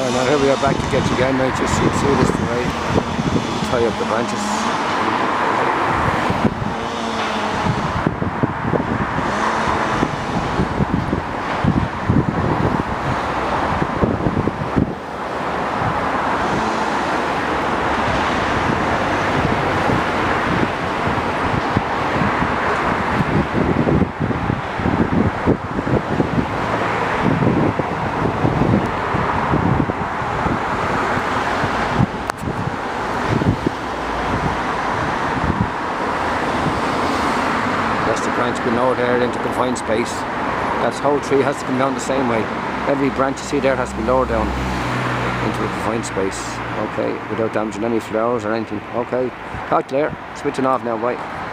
There, now here we are back to get you again. Now just see this way. Tie up the branches. Branch being lowered there into confined space. That whole tree has to come down the same way. Every branch you see there has to be lowered down into a confined space. Okay, without damaging any flowers or anything. Okay, talk to you later. Switching off now, bye.